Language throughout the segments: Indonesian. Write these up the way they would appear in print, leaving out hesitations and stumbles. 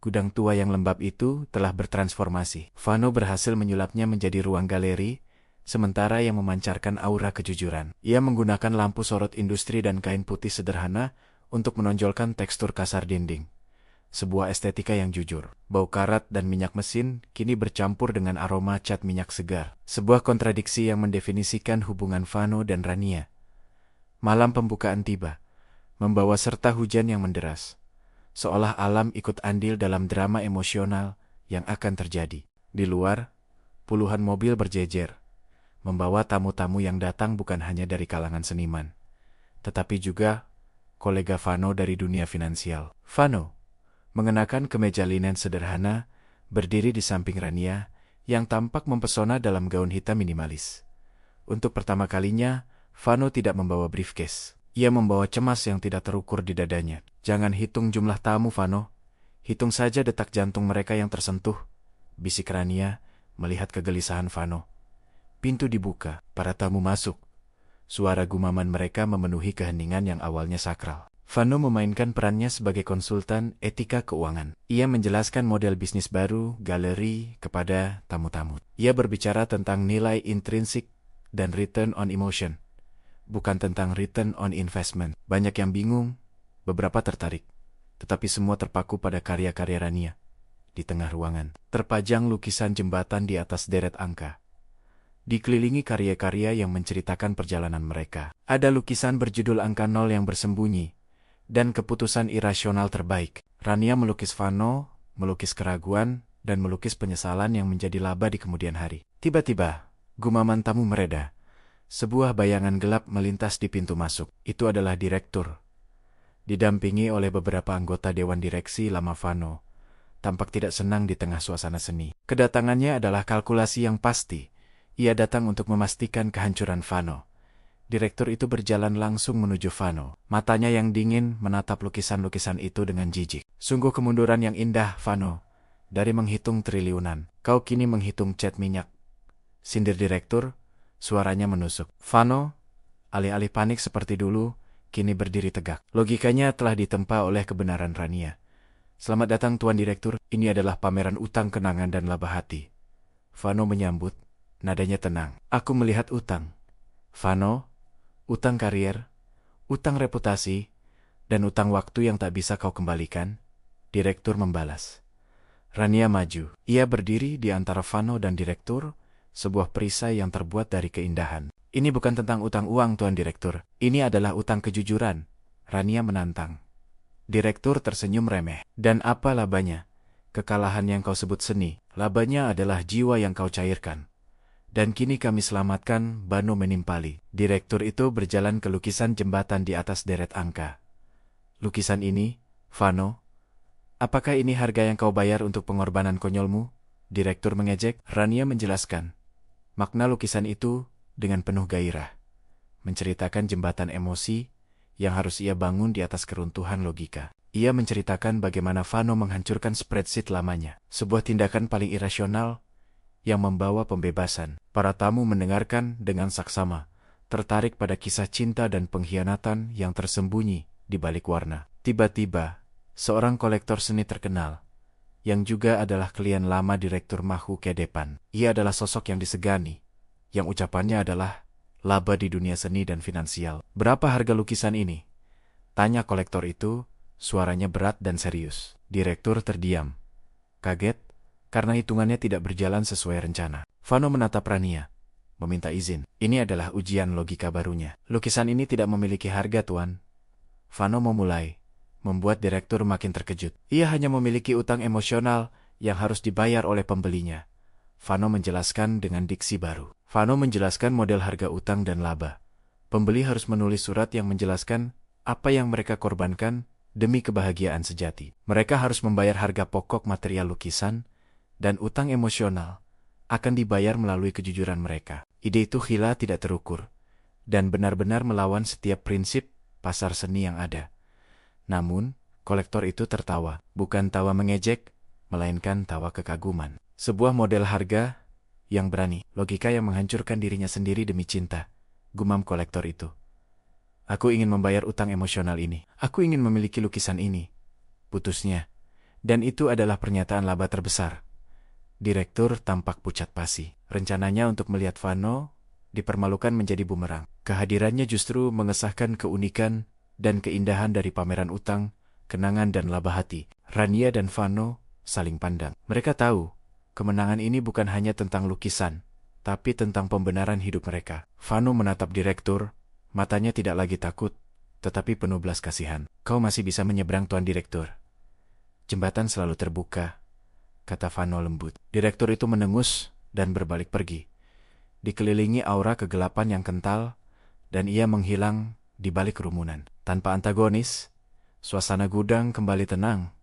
Gudang tua yang lembab itu telah bertransformasi. Vano berhasil menyulapnya menjadi ruang galeri, sementara yang memancarkan aura kejujuran. Ia menggunakan lampu sorot industri dan kain putih sederhana untuk menonjolkan tekstur kasar dinding. Sebuah estetika yang jujur. Bau karat dan minyak mesin kini bercampur dengan aroma cat minyak segar. Sebuah kontradiksi yang mendefinisikan hubungan Vano dan Rania. Malam pembukaan tiba, membawa serta hujan yang menderas. Seolah alam ikut andil dalam drama emosional yang akan terjadi. Di luar, puluhan mobil berjejer, membawa tamu-tamu yang datang bukan hanya dari kalangan seniman, tetapi juga kolega Vano dari dunia finansial. Vano mengenakan kemeja linen sederhana, berdiri di samping Rania, yang tampak mempesona dalam gaun hitam minimalis. Untuk pertama kalinya, Vano tidak membawa briefcase. Ia membawa cemas yang tidak terukur di dadanya. Jangan hitung jumlah tamu, Vano. Hitung saja detak jantung mereka yang tersentuh, bisik Rania, melihat kegelisahan Vano. Pintu dibuka, para tamu masuk. Suara gumaman mereka memenuhi keheningan yang awalnya sakral. Vano memainkan perannya sebagai konsultan etika keuangan. Ia menjelaskan model bisnis baru, galeri, kepada tamu-tamu. Ia berbicara tentang nilai intrinsik dan return on emotion, bukan tentang return on investment. Banyak yang bingung, beberapa tertarik, tetapi semua terpaku pada karya-karya Rania. Di tengah ruangan, terpajang lukisan jembatan di atas deret angka, dikelilingi karya-karya yang menceritakan perjalanan mereka. Ada lukisan berjudul angka 0 yang bersembunyi, dan keputusan irasional terbaik. Rania melukis Vano, melukis keraguan, dan melukis penyesalan yang menjadi laba di kemudian hari. Tiba-tiba, gumaman tamu mereda. Sebuah bayangan gelap melintas di pintu masuk. Itu adalah direktur. Didampingi oleh beberapa anggota dewan direksi lama Vano, tampak tidak senang di tengah suasana seni. Kedatangannya adalah kalkulasi yang pasti. Ia datang untuk memastikan kehancuran Vano. Direktur itu berjalan langsung menuju Vano. Matanya yang dingin menatap lukisan-lukisan itu dengan jijik. Sungguh kemunduran yang indah, Vano. Dari menghitung triliunan, kau kini menghitung cat minyak. Sindir direktur, suaranya menusuk. Vano, alih-alih panik seperti dulu, kini berdiri tegak. Logikanya telah ditempa oleh kebenaran Rania. Selamat datang Tuan Direktur, ini adalah pameran utang kenangan dan laba hati. Vano menyambut, nadanya tenang. Aku melihat utang. Vano, utang karier, utang reputasi, dan utang waktu yang tak bisa kau kembalikan. Direktur membalas. Rania maju. Ia berdiri di antara Vano dan direktur, sebuah perisai yang terbuat dari keindahan. Ini bukan tentang utang uang, Tuan Direktur. Ini adalah utang kejujuran. Rania menantang. Direktur tersenyum remeh. Dan apa labanya? Kekalahan yang kau sebut seni. Labanya adalah jiwa yang kau cairkan. Dan kini kami selamatkan, Bano menimpali. Direktur itu berjalan ke lukisan jembatan di atas deret angka. Lukisan ini, Vano, apakah ini harga yang kau bayar untuk pengorbanan konyolmu? Direktur mengejek. Rania menjelaskan. Makna lukisan itu dengan penuh gairah. Menceritakan jembatan emosi yang harus ia bangun di atas keruntuhan logika. Ia menceritakan bagaimana Vano menghancurkan spreadsheet lamanya. Sebuah tindakan paling irasional yang membawa pembebasan. Para tamu mendengarkan dengan saksama, tertarik pada kisah cinta dan pengkhianatan yang tersembunyi di balik warna. Tiba-tiba, seorang kolektor seni terkenal, yang juga adalah klien lama Direktur Mahu ke depan. Ia adalah sosok yang disegani, yang ucapannya adalah laba di dunia seni dan finansial. Berapa harga lukisan ini? Tanya kolektor itu, suaranya berat dan serius. Direktur terdiam, kaget, karena hitungannya tidak berjalan sesuai rencana. Vano menatap Rania, meminta izin. Ini adalah ujian logika barunya. Lukisan ini tidak memiliki harga, Tuan. Vano memulai, membuat direktur makin terkejut. Ia hanya memiliki utang emosional yang harus dibayar oleh pembelinya. Vano menjelaskan dengan diksi baru. Vano menjelaskan model harga utang dan laba. Pembeli harus menulis surat yang menjelaskan apa yang mereka korbankan demi kebahagiaan sejati. Mereka harus membayar harga pokok material lukisan, dan utang emosional akan dibayar melalui kejujuran mereka. Ide itu gila tidak terukur, dan benar-benar melawan setiap prinsip pasar seni yang ada. Namun, kolektor itu tertawa, bukan tawa mengejek, melainkan tawa kekaguman. Sebuah model harga yang berani, logika yang menghancurkan dirinya sendiri demi cinta, gumam kolektor itu. Aku ingin membayar utang emosional ini. Aku ingin memiliki lukisan ini. Putusnya, Dan itu adalah pernyataan laba terbesar. Direktur tampak pucat pasi. Rencananya untuk melihat Vano dipermalukan menjadi bumerang. Kehadirannya justru mengesahkan keunikan dan keindahan dari pameran utang, kenangan dan laba hati. Rania dan Vano saling pandang. Mereka tahu, kemenangan ini bukan hanya tentang lukisan, tapi tentang pembenaran hidup mereka. Vano menatap direktur, matanya tidak lagi takut, tetapi penuh belas kasihan. Kau masih bisa menyeberang, Tuan Direktur. Jembatan selalu terbuka, kata Vano lembut. Direktur itu menengus dan berbalik pergi. Dikelilingi aura kegelapan yang kental, dan ia menghilang di balik kerumunan. Tanpa antagonis, suasana gudang kembali tenang,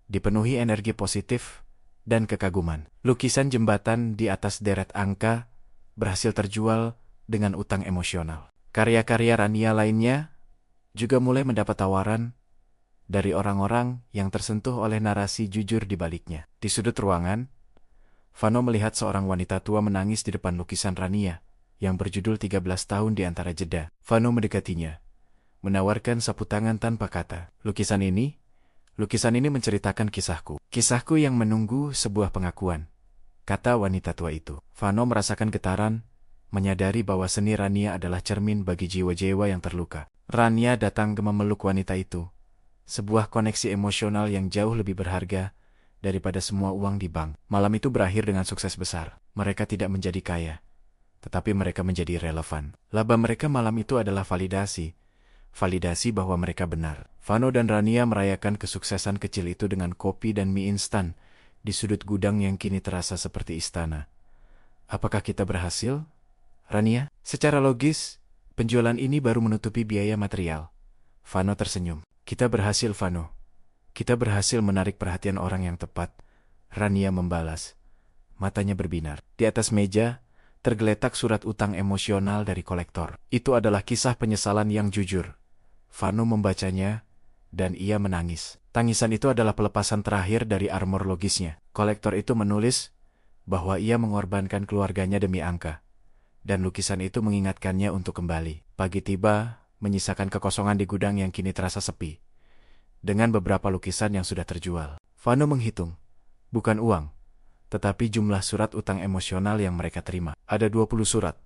dipenuhi energi positif dan kekaguman. Lukisan jembatan di atas deret angka berhasil terjual dengan utang emosional. Karya-karya Rania lainnya juga mulai mendapat tawaran dari orang-orang yang tersentuh oleh narasi jujur di baliknya. Di sudut ruangan, Vano melihat seorang wanita tua menangis di depan lukisan Rania yang berjudul 13 tahun di antara jeda. Vano mendekatinya, menawarkan sapu tangan tanpa kata. Lukisan ini menceritakan kisahku. Kisahku yang menunggu sebuah pengakuan, kata wanita tua itu. Vano merasakan getaran, menyadari bahwa seni Rania adalah cermin bagi jiwa-jiwa yang terluka. Rania datang memeluk wanita itu. Sebuah koneksi emosional yang jauh lebih berharga daripada semua uang di bank. Malam itu berakhir dengan sukses besar. Mereka tidak menjadi kaya, tetapi mereka menjadi relevan. Laba mereka malam itu adalah validasi bahwa mereka benar. Vano dan Rania merayakan kesuksesan kecil itu dengan kopi dan mie instan di sudut gudang yang kini terasa seperti istana. Apakah kita berhasil, Rania? Secara logis, penjualan ini baru menutupi biaya material. Vano tersenyum. Kita berhasil, Vano. Kita berhasil menarik perhatian orang yang tepat. Rania membalas. Matanya berbinar. Di atas meja, tergeletak surat utang emosional dari kolektor. Itu adalah kisah penyesalan yang jujur. Vano membacanya, dan ia menangis. Tangisan itu adalah pelepasan terakhir dari armor logisnya. Kolektor itu menulis bahwa ia mengorbankan keluarganya demi angka, dan lukisan itu mengingatkannya untuk kembali. Pagi tiba, menyisakan kekosongan di gudang yang kini terasa sepi, dengan beberapa lukisan yang sudah terjual. Vano menghitung, bukan uang, tetapi jumlah surat utang emosional yang mereka terima. Ada 20 surat,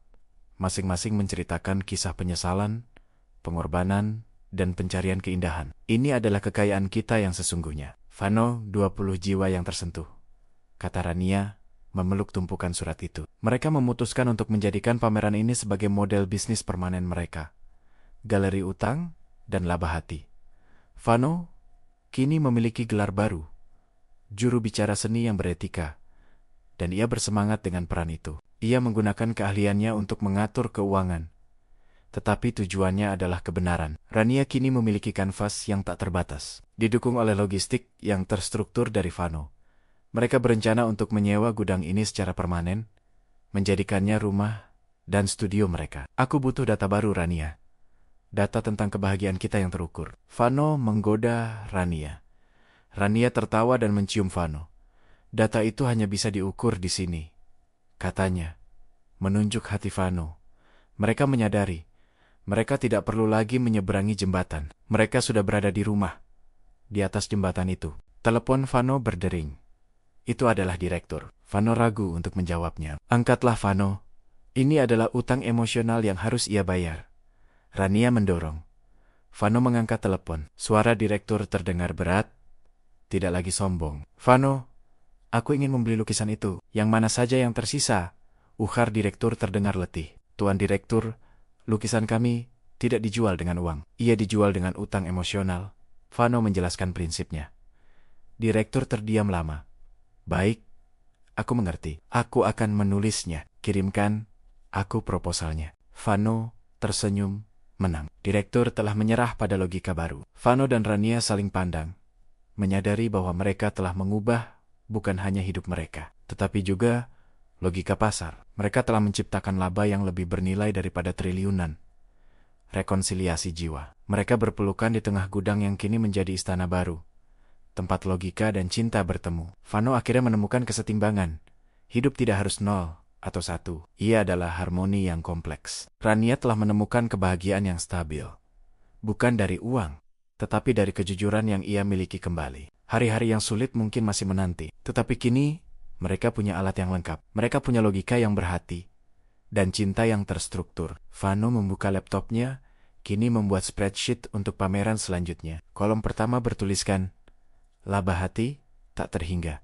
masing-masing menceritakan kisah penyesalan, pengorbanan, dan pencarian keindahan. Ini adalah kekayaan kita yang sesungguhnya. Vano, 20 jiwa yang tersentuh, kata Rania, memeluk tumpukan surat itu. Mereka memutuskan untuk menjadikan pameran ini sebagai model bisnis permanen mereka. Galeri utang dan laba hati. Vano kini memiliki gelar baru, juru bicara seni yang beretika, dan ia bersemangat dengan peran itu. Ia menggunakan keahliannya untuk mengatur keuangan, tetapi tujuannya adalah kebenaran. Rania kini memiliki kanvas yang tak terbatas, didukung oleh logistik yang terstruktur dari Vano. Mereka berencana untuk menyewa gudang ini secara permanen, menjadikannya rumah dan studio mereka. Aku butuh data baru, Rania. Data tentang kebahagiaan kita yang terukur. Vano menggoda Rania. Rania tertawa dan mencium Vano. Data itu hanya bisa diukur di sini, katanya, menunjuk hati Vano. Mereka menyadari, mereka tidak perlu lagi menyeberangi jembatan. Mereka sudah berada di rumah, di atas jembatan itu. Telepon Vano berdering. Itu adalah direktur. Vano ragu untuk menjawabnya. Angkatlah, Vano. Ini adalah utang emosional yang harus ia bayar. Rania mendorong. Vano mengangkat telepon. Suara direktur terdengar berat, tidak lagi sombong. Vano, aku ingin membeli lukisan itu. Yang mana saja yang tersisa? Ujar direktur terdengar letih. Tuan Direktur, lukisan kami tidak dijual dengan uang. Ia dijual dengan utang emosional. Vano menjelaskan prinsipnya. Direktur terdiam lama. Baik, aku mengerti. Aku akan menulisnya. Kirimkan aku proposalnya. Vano tersenyum, menang. Direktur telah menyerah pada logika baru. Vano dan Rania saling pandang, menyadari bahwa mereka telah mengubah bukan hanya hidup mereka, tetapi juga logika pasar. Mereka telah menciptakan laba yang lebih bernilai daripada triliunan. Rekonsiliasi jiwa. Mereka berpelukan di tengah gudang yang kini menjadi istana baru, tempat logika dan cinta bertemu. Vano akhirnya menemukan kesetimbangan. Hidup tidak harus 0 atau 1. Ia adalah harmoni yang kompleks. Rania telah menemukan kebahagiaan yang stabil. Bukan dari uang, tetapi dari kejujuran yang ia miliki kembali. Hari-hari yang sulit mungkin masih menanti. Tetapi kini, mereka punya alat yang lengkap. Mereka punya logika yang berhati. Dan cinta yang terstruktur. Vano membuka laptopnya, kini membuat spreadsheet untuk pameran selanjutnya. Kolom pertama bertuliskan, laba hati, tak terhingga.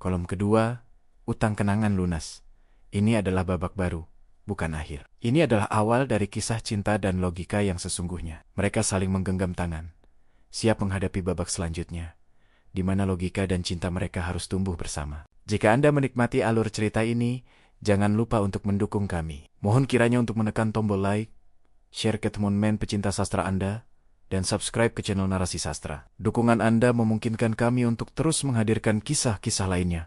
Kolom kedua, utang kenangan lunas. Ini adalah babak baru, bukan akhir. Ini adalah awal dari kisah cinta dan logika yang sesungguhnya. Mereka saling menggenggam tangan, siap menghadapi babak selanjutnya, di mana logika dan cinta mereka harus tumbuh bersama. Jika Anda menikmati alur cerita ini, jangan lupa untuk mendukung kami. Mohon kiranya untuk menekan tombol like, share ke teman-teman pecinta sastra Anda, dan subscribe ke channel Narasi Sastra. Dukungan Anda memungkinkan kami untuk terus menghadirkan kisah-kisah lainnya.